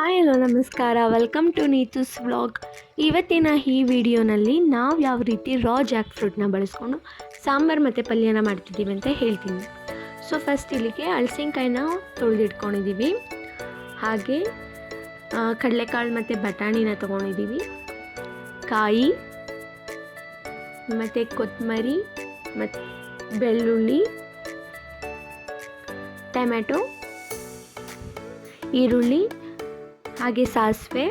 Hi hello ನಮಸ್ಕಾರ, welcome to ನೀತೂಸ್ vlog. ಇವತ್ತಿನ ಈ ವಿಡಿಯೋನಲ್ಲಿ ನಾವು ಯಾವ ರೀತಿ ರಾ ಜಾಕ್ ಫ್ರೂಟ್ನ ಬಳಸ್ಕೊಂಡು ಸಾಂಬಾರು ಮತ್ತು ಪಲ್ಯನ ಮಾಡ್ತಿದ್ದೀವಿ ಅಂತ ಹೇಳ್ತೀನಿ. ಸೊ ಫಸ್ಟ್ ಇಲ್ಲಿಗೆ ಹಲಸಿನಕಾಯಿನ ತೊಳೆದಿಟ್ಕೊಂಡಿದ್ದೀವಿ, ಹಾಗೆ ಕಡಲೆಕಾಳು ಮತ್ತು ಬಟಾಣಿನ ತೊಗೊಂಡಿದ್ದೀವಿ, ಕಾಯಿ ಮತ್ತು ಕೊತ್ತಂಬರಿ ಮತ್ತು ಬೆಳ್ಳುಳ್ಳಿ, ಟೊಮೆಟೊ, ಈರುಳ್ಳಿ, ಹಾಗೆ ಸಾಸಿವೆ,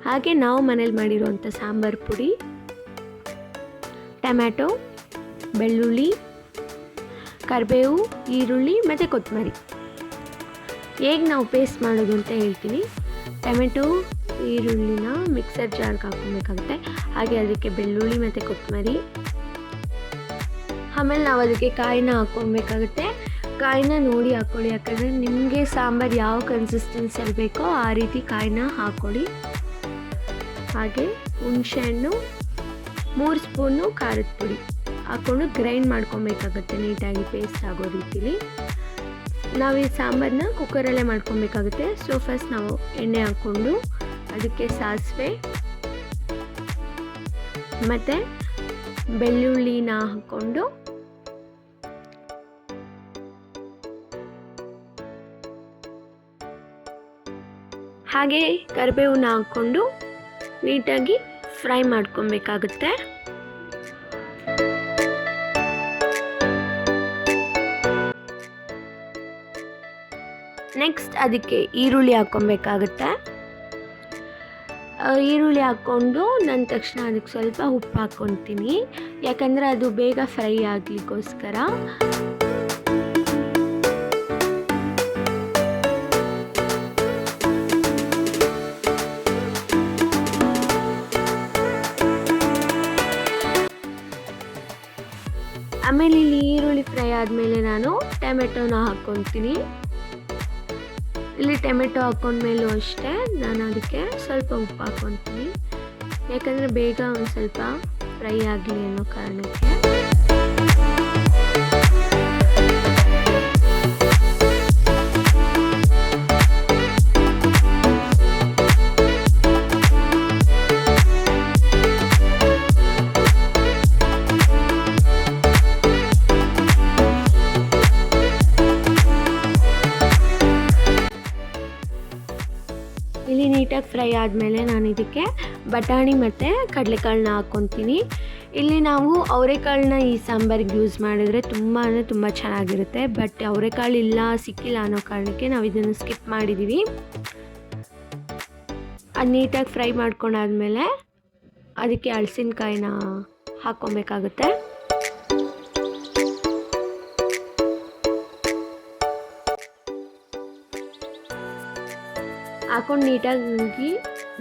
ಹಾಗೆ ನಾವು ಮನೇಲಿ ಮಾಡಿರುವಂಥ ಸಾಂಬಾರು ಪುಡಿ, ಟೊಮ್ಯಾಟೊ, ಬೆಳ್ಳುಳ್ಳಿ, ಕರಿಬೇವು, ಈರುಳ್ಳಿ ಮತ್ತು ಕೊತ್ತಂಬರಿ. ಹೇಗೆ ನಾವು ಪೇಸ್ಟ್ ಮಾಡೋದು ಅಂತ ಹೇಳ್ತೀನಿ. ಟೊಮೆಟೊ ಈರುಳ್ಳಿನ ಮಿಕ್ಸರ್ ಜಾರ್ಗೆ ಹಾಕ್ಕೊಬೇಕಾಗುತ್ತೆ, ಹಾಗೆ ಅದಕ್ಕೆ ಬೆಳ್ಳುಳ್ಳಿ ಮತ್ತು ಕೊತ್ತಂಬರಿ, ಆಮೇಲೆ ನಾವು ಅದಕ್ಕೆ ಕಾಯಿನ ಹಾಕ್ಕೊಬೇಕಾಗುತ್ತೆ. ಕಾಯಿನ ನೋಡಿ ಹಾಕ್ಕೊಳ್ಳಿ, ಯಾಕಂದರೆ ನಿಮಗೆ ಸಾಂಬಾರು ಯಾವ ಕನ್ಸಿಸ್ಟೆನ್ಸಿಯಲ್ಲಿ ಬೇಕೋ ಆ ರೀತಿ ಕಾಯಿನ ಹಾಕ್ಕೊಳ್ಳಿ. ಹಾಗೆ ಹುಣಸೆಹಣ್ಣು 3 ಸ್ಪೂನು ಖಾರದ ಪುಡಿ ಹಾಕ್ಕೊಂಡು ಗ್ರೈಂಡ್ ಮಾಡ್ಕೊಬೇಕಾಗುತ್ತೆ ನೀಟಾಗಿ ಪೇಸ್ಟ್ ಆಗೋ ರೀತಿಲಿ. ನಾವು ಈ ಸಾಂಬಾರನ್ನ ಕುಕ್ಕರಲ್ಲೇ ಮಾಡ್ಕೊಬೇಕಾಗುತ್ತೆ. ಸೊ ಫಸ್ಟ್ ನಾವು ಎಣ್ಣೆ ಹಾಕ್ಕೊಂಡು ಅದಕ್ಕೆ ಸಾಸಿವೆ ಮತ್ತು ಬೆಳ್ಳುಳ್ಳಿನ ಹಾಕ್ಕೊಂಡು ಹಾಗೆ ಕರಿಬೇವನ್ನ ಹಾಕ್ಕೊಂಡು ನೀಟಾಗಿ ಫ್ರೈ ಮಾಡ್ಕೊಬೇಕಾಗುತ್ತೆ. ನೆಕ್ಸ್ಟ್ ಅದಕ್ಕೆ ಈರುಳ್ಳಿ ಹಾಕ್ಕೊಬೇಕಾಗುತ್ತೆ. ಈರುಳ್ಳಿ ಹಾಕ್ಕೊಂಡು ನನ್ನ ತಕ್ಷಣ ಅದಕ್ಕೆ ಸ್ವಲ್ಪ ಉಪ್ಪು ಹಾಕ್ಕೊತೀನಿ, ಯಾಕಂದರೆ ಅದು ಬೇಗ ಫ್ರೈ ಆಗಲಿಕ್ಕೋಸ್ಕರ. ಆಮೇಲೆ ಇಲ್ಲಿ ಈರುಳ್ಳಿ ಫ್ರೈ ಆದಮೇಲೆ ನಾನು ಟೊಮೆಟೊನ ಹಾಕ್ಕೊತೀನಿ. ಇಲ್ಲಿ ಟೊಮೆಟೊ ಹಾಕ್ಕೊಂಡ್ಮೇಲೂ ಅಷ್ಟೇ ನಾನು ಅದಕ್ಕೆ ಸ್ವಲ್ಪ ಉಪ್ಪು ಹಾಕ್ಕೊತೀನಿ, ಯಾಕಂದರೆ ಬೇಗ ಒಂದು ಸ್ವಲ್ಪ ಫ್ರೈ ಆಗಲಿ ಅನ್ನೋ ಕಾರಣಕ್ಕೆ. ಇಲ್ಲಿ ನೀಟಾಗಿ ಫ್ರೈ ಆದಮೇಲೆ ನಾನು ಇದಕ್ಕೆ ಬಟಾಣಿ ಮತ್ತು ಕಡಲೆಕಾಳನ್ನ ಹಾಕ್ಕೊತೀನಿ. ಇಲ್ಲಿ ನಾವು ಅವರೆಕಾಳನ್ನ ಈ ಸಾಂಬಾರಿಗೆ ಯೂಸ್ ಮಾಡಿದ್ರೆ ತುಂಬ ಅಂದರೆ ತುಂಬ ಚೆನ್ನಾಗಿರುತ್ತೆ. ಬಟ್ ಅವರೆಕಾಳು ಇಲ್ಲ, ಸಿಕ್ಕಿಲ್ಲ ಅನ್ನೋ ಕಾರಣಕ್ಕೆ ನಾವು ಇದನ್ನು ಸ್ಕಿಪ್ ಮಾಡಿದ್ದೀವಿ. ಅದು ನೀಟಾಗಿ ಫ್ರೈ ಮಾಡ್ಕೊಂಡಾದ್ಮೇಲೆ ಅದಕ್ಕೆ ಹಲಸಿನಕಾಯಿನ ಹಾಕ್ಕೊಬೇಕಾಗುತ್ತೆ. ಹಾಕೊಂಡು ನೀಟಾಗಿ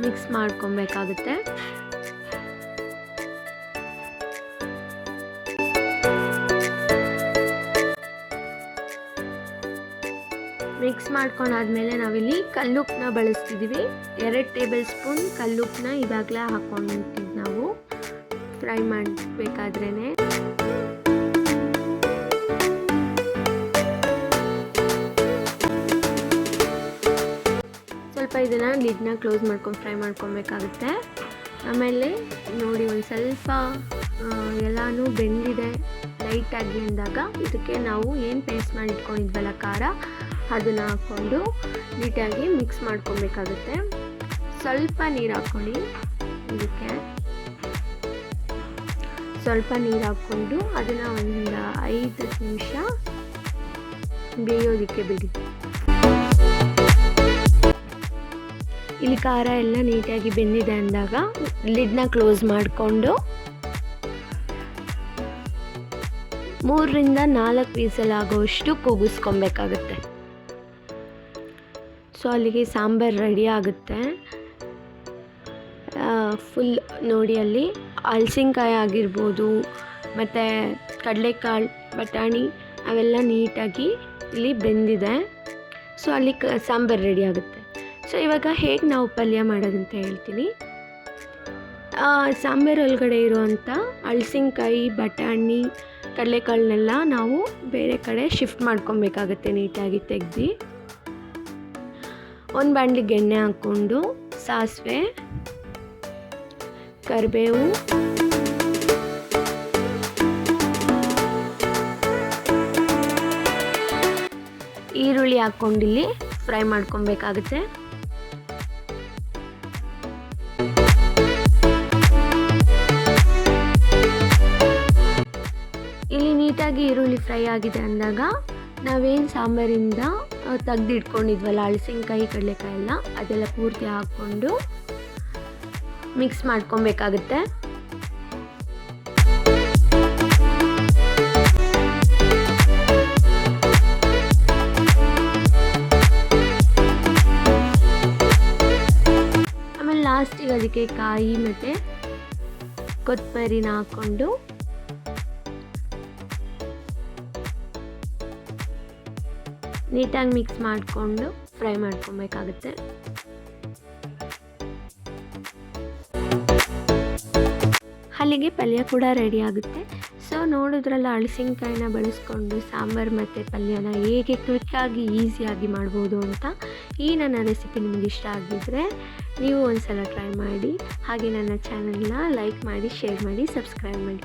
ಮಿಕ್ಸ್ ಮಾಡ್ಕೊಬೇಕಾಗುತ್ತೆ. ಮಿಕ್ಸ್ ಮಾಡ್ಕೊಂಡಾದ್ಮೇಲೆ ನಾವಿಲ್ಲಿ ಕಲ್ಲುಪ್ಪನ್ನ ಬಳಸ್ತಿದ್ದೀವಿ. 2 ಟೇಬಲ್ ಸ್ಪೂನ್ ಕಲ್ಲುಪ್ಪನ್ನ ಇವಾಗಲೇ ಹಾಕ್ಕೊಂಡಿದ್ದೀವಿ ನಾವು ಫ್ರೈ ಮಾಡಬೇಕಾದ್ರೇ. ಸ್ವಲ್ಪ ಇದನ್ನು ಲಿಡ್ನ ಕ್ಲೋಸ್ ಮಾಡ್ಕೊಂಡು ಫ್ರೈ ಮಾಡ್ಕೊಬೇಕಾಗುತ್ತೆ. ಆಮೇಲೆ ನೋಡಿ ಒಂದು ಸ್ವಲ್ಪ ಎಲ್ಲನೂ ಬೆಂದಿದೆ ಲೈಟಾಗಿ ಅಂದಾಗ ಇದಕ್ಕೆ ನಾವು ಏನು ಪೇಸ್ಟ್ ಮಾಡಿ ಇಟ್ಕೊಂಡಿದ್ವಲ್ಲ ಖಾರ, ಅದನ್ನು ಹಾಕ್ಕೊಂಡು ನೀಟಾಗಿ ಮಿಕ್ಸ್ ಮಾಡ್ಕೊಬೇಕಾಗುತ್ತೆ. ಸ್ವಲ್ಪ ನೀರು ಹಾಕ್ಕೊಂಡು ಇದಕ್ಕೆ ಸ್ವಲ್ಪ ನೀರು ಹಾಕ್ಕೊಂಡು ಅದನ್ನು ಒಂದು 5 ನಿಮಿಷ ಬೇಯೋದಕ್ಕೆ ಬಿಡಿ. ಇಲ್ಲಿ ಖಾರ ಎಲ್ಲ ನೀಟಾಗಿ ಬೆಂದಿದೆ ಅಂದಾಗ ಲಿಡ್ನ ಕ್ಲೋಸ್ ಮಾಡಿಕೊಂಡು 3 ರಿಂದ 4 ವೀಸಲ್ ಆಗೋಷ್ಟು ಕೂಗಿಸ್ಕೊಬೇಕಾಗುತ್ತೆ. ಸೊ ಅಲ್ಲಿಗೆ ಸಾಂಬಾರು ರೆಡಿ ಆಗುತ್ತೆ. ಫುಲ್ ನೋಡಿ, ಅಲ್ಲಿ ಹಲಸಿನಕಾಯಿ ಆಗಿರ್ಬೋದು ಮತ್ತು ಕಡಲೆಕಾಳು, ಬಟಾಣಿ ಅವೆಲ್ಲ ನೀಟಾಗಿ ಇಲ್ಲಿ ಬೆಂದಿದೆ. ಸೊ ಅಲ್ಲಿ ಸಾಂಬಾರು ರೆಡಿ ಆಗುತ್ತೆ. ಸೊ ಇವಾಗ ಹೇಗೆ ನಾವು ಪಲ್ಯ ಮಾಡೋದಂತ ಹೇಳ್ತೀನಿ. ಸಾಂಬಾರು ಒಳಗಡೆ ಇರುವಂಥ ಹಲಸಿನಕಾಯಿ, ಬಟಾಣಿ, ಕಡಲೆಕಾಳನ್ನೆಲ್ಲ ನಾವು ಬೇರೆ ಕಡೆ ಶಿಫ್ಟ್ ಮಾಡ್ಕೊಬೇಕಾಗುತ್ತೆ ನೀಟಾಗಿ ತೆಗೆದು. ಒಂದು ಬಾಣಲಿಗೆ ಎಣ್ಣೆ ಹಾಕ್ಕೊಂಡು ಸಾಸಿವೆ, ಕರಿಬೇವು, ಈರುಳ್ಳಿ ಹಾಕ್ಕೊಂಡಿಲ್ಲಿ ಫ್ರೈ ಮಾಡ್ಕೊಬೇಕಾಗುತ್ತೆ. ಇಲ್ಲಿ ನೀಟಾಗಿ ಈರುಳ್ಳಿ ಫ್ರೈ ಆಗಿದೆ ಅಂದಾಗ ನಾವೇನು ಸಾಂಬಾರಿಂದ ತೆಗ್ದಿಟ್ಕೊಂಡಿದ್ವಲ್ಲ ಹಲಸಿನಕಾಯಿ ಕಡಲೆಕಾಯಿ ಎಲ್ಲ ಅದೆಲ್ಲ ಪೂರ್ತಿ ಹಾಕ್ಕೊಂಡು ಮಿಕ್ಸ್ ಮಾಡ್ಕೊಬೇಕಾಗುತ್ತೆ. ಆಮೇಲೆ ಲಾಸ್ಟಿಗೆ ಅದಕ್ಕೆ ಕಾಯಿ ಮತ್ತು ಕೊತ್ತಂಬರಿನ ಹಾಕ್ಕೊಂಡು ನೀಟಾಗಿ ಮಿಕ್ಸ್ ಮಾಡಿಕೊಂಡು ಫ್ರೈ ಮಾಡ್ಕೊಬೇಕಾಗುತ್ತೆ. ಅಲ್ಲಿಗೆ ಪಲ್ಯ ಕೂಡ ರೆಡಿ ಆಗುತ್ತೆ. ಸೊ ನೋಡಿದ್ರಲ್ಲ, ಹಲಸಿನಕಾಯಿನ ಬಳಸ್ಕೊಂಡು ಸಾಂಬಾರು ಮತ್ತು ಪಲ್ಯನ ಹೇಗೆ ಕ್ವಿಕ್ಕಾಗಿ ಈಸಿಯಾಗಿ ಮಾಡ್ಬೋದು ಅಂತ. ಈ ನನ್ನ ರೆಸಿಪಿ ನಿಮಗೆ ಇಷ್ಟ ಆಗಿದ್ದರೆ ನೀವು ಒಂದು ಸಲ ಟ್ರೈ ಮಾಡಿ. ಹಾಗೆ ನನ್ನ ಚಾನಲ್ನ ಲೈಕ್ ಮಾಡಿ, ಶೇರ್ ಮಾಡಿ, ಸಬ್ಸ್ಕ್ರೈಬ್ ಮಾಡಿ.